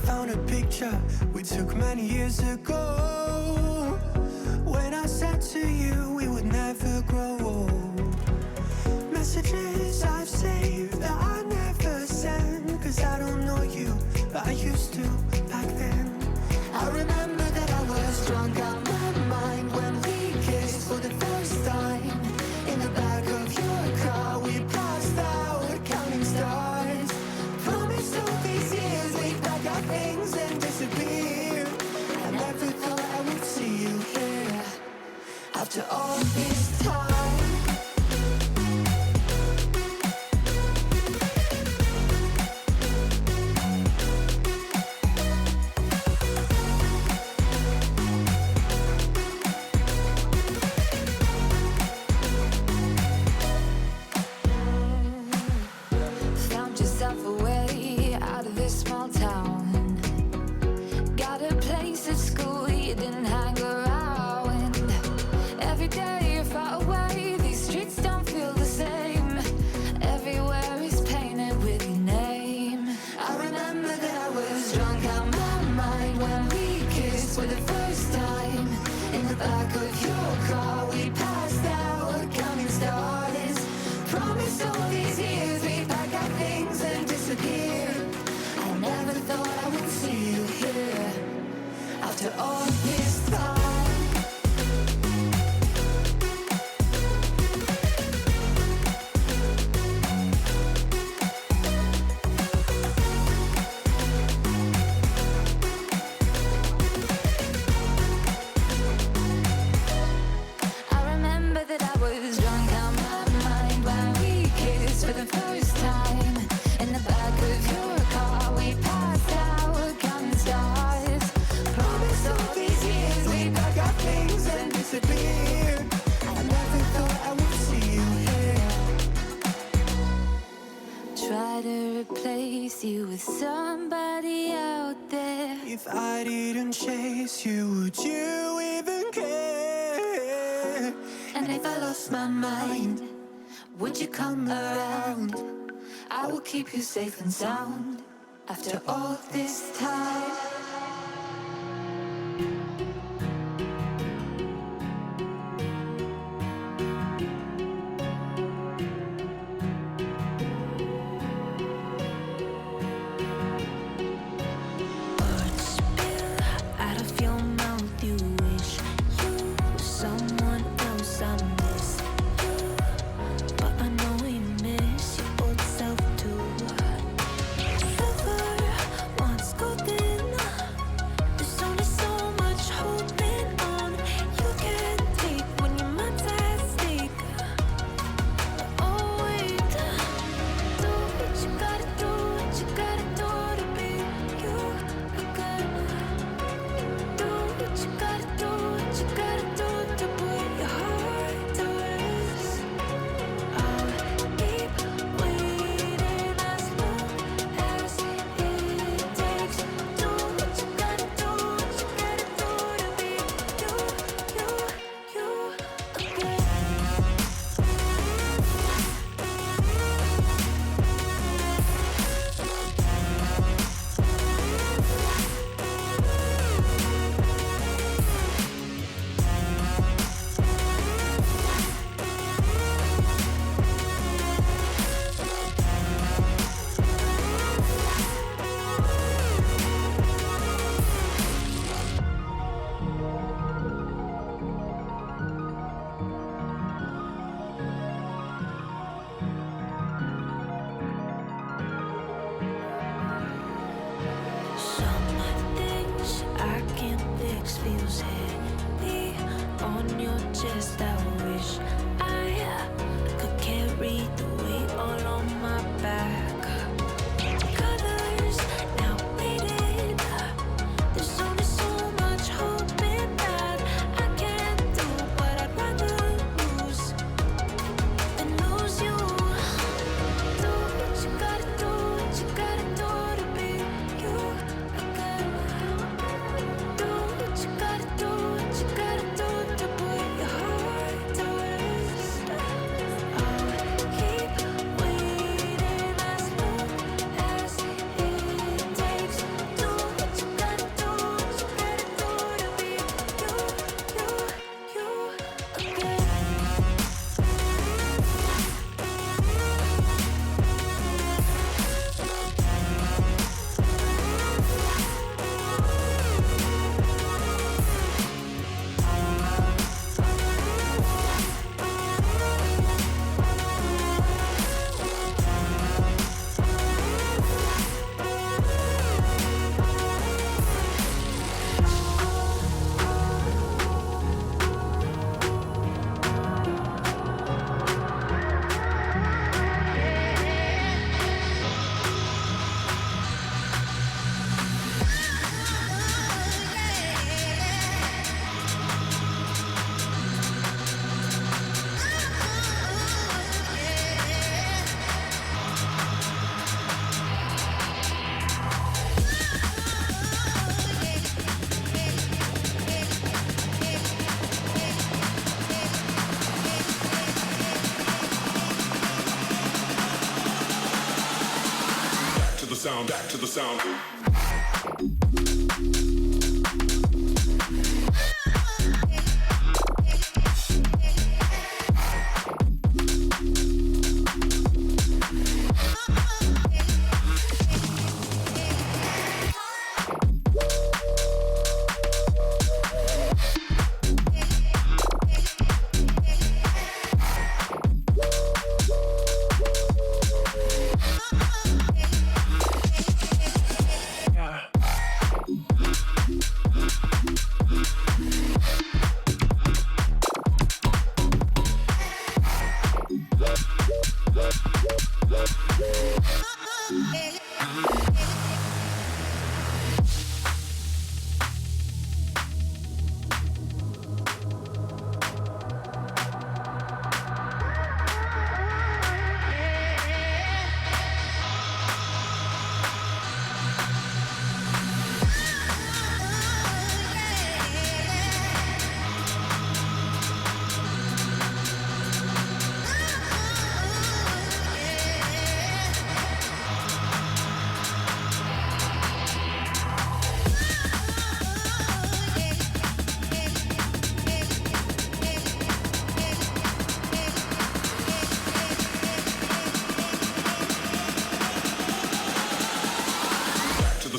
found a picture we took many years ago, when I said to you we would never grow old. Messages I've saved that I never send, cause I don't know you, but I used to back then. I remember that I was drunk out my mind when we kissed for the first time. In the back of your car we passed out counting stars. Promised all these years we'd pack our things and disappear. I never thought I would see you here after all this time. If I didn't chase you, would you even care? And if I lost my mind, would you come around? I will keep you safe and sound after all this time. sound, back to the sound.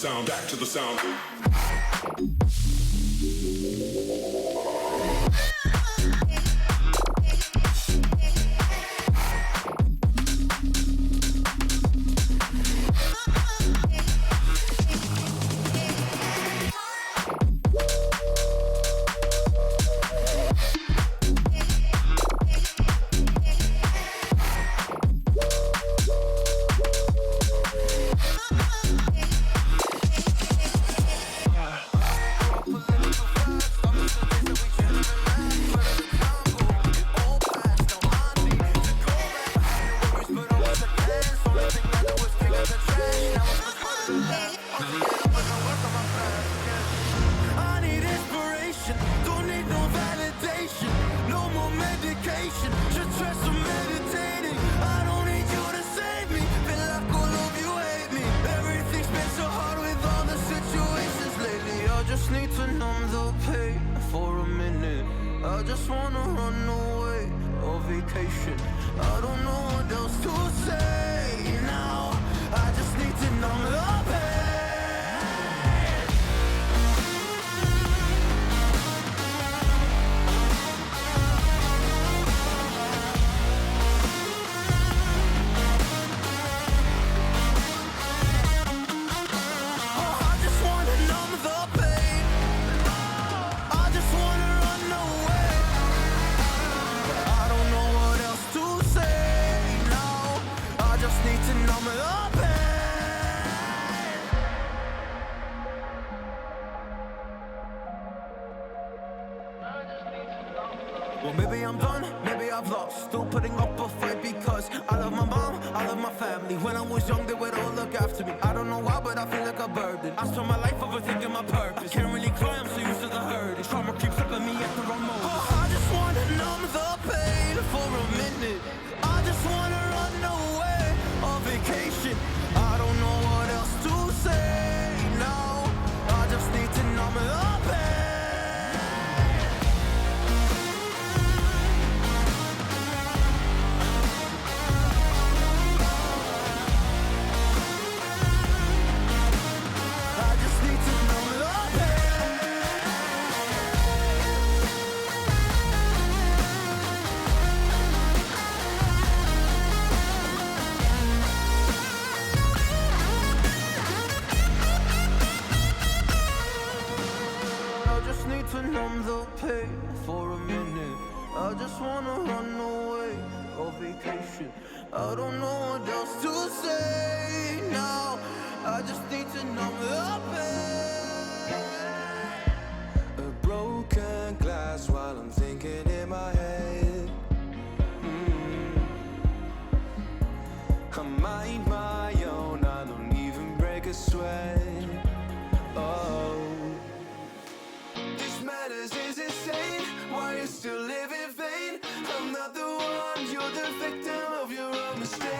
Sound, back to the sound. Well, maybe I'm done, maybe I've lost. Still putting up a fight because I love my mom, I love my family. When I was young, they would all look after me. I don't know why, but I feel like a burden. I spent my life overthinking my purpose. Can't really cry, I'm so used to the hurt. Trauma keeps up at me at the wrong moment. Oh, I just wanna numb the pain for a minute. I just wanna run away on vacation. I don't know what else to say now. I just need to numb the pain. To numb the pain for a minute. I just wanna run away on vacation. I don't know what else to say now. I just need to numb the pain. A broken glass while I'm thinking in my head. I mind my own, I don't even break a sweat. Oh, matters is insane. Why you still live in vain? I'm not the one, you're the victim of your own mistake.